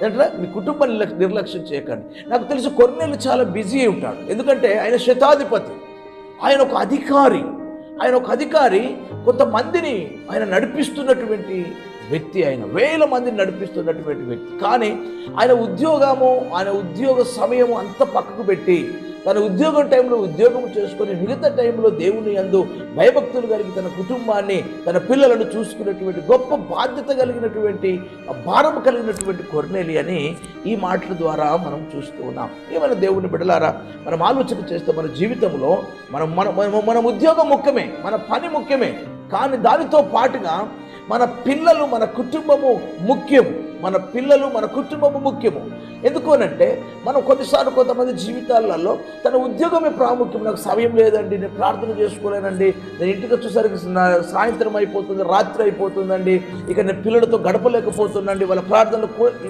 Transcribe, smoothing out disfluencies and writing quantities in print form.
ఏంటంటే మీ కుటుంబాన్ని నిర్లక్ష్యం చేయకండి. నాకు తెలిసి కొర్నేలు చాలా బిజీ ఉంటాడు, ఎందుకంటే ఆయన శతాధిపతి, ఆయన ఒక అధికారి, కొంతమందిని ఆయన నడిపిస్తున్నటువంటి వ్యక్తి, ఆయన వేల మందిని నడిపిస్తున్నటువంటి వ్యక్తి. కానీ ఆయన ఉద్యోగ సమయము అంతా పక్కకు పెట్టి తన ఉద్యోగం టైంలో ఉద్యోగం చేసుకొని మిగతా టైంలో దేవుని యందు భయభక్తులు కలిగి తన కుటుంబాన్ని, తన పిల్లలను చూసుకునేటువంటి గొప్ప బాధ్యత కలిగినటువంటి, భారం కలిగినటువంటి కొర్నేలి అని ఈ మాటల ద్వారా మనం చూస్తూ ఉన్నాం. ఏమైనా దేవుని బిడ్డలారా, మనం ఆలోచన చేస్తే మన జీవితంలో మన ఉద్యోగం ముఖ్యమే, మన పని ముఖ్యమే, కానీ దానితో పాటుగా మన పిల్లలు, మన కుటుంబము ముఖ్యము. ఎందుకు అనంటే మనం కొన్నిసార్లు కొంతమంది జీవితాలలో తన ఉద్యోగమే ప్రాముఖ్యం. నాకు సమయం లేదండి, నేను ప్రార్థన చేసుకోలేనండి, నేను ఇంటికి వచ్చేసరికి సాయంత్రం అయిపోతుంది, రాత్రి అయిపోతుందండి, ఇక నేను పిల్లలతో గడపలేకపోతున్నాండి, వాళ్ళ ప్రార్థనలు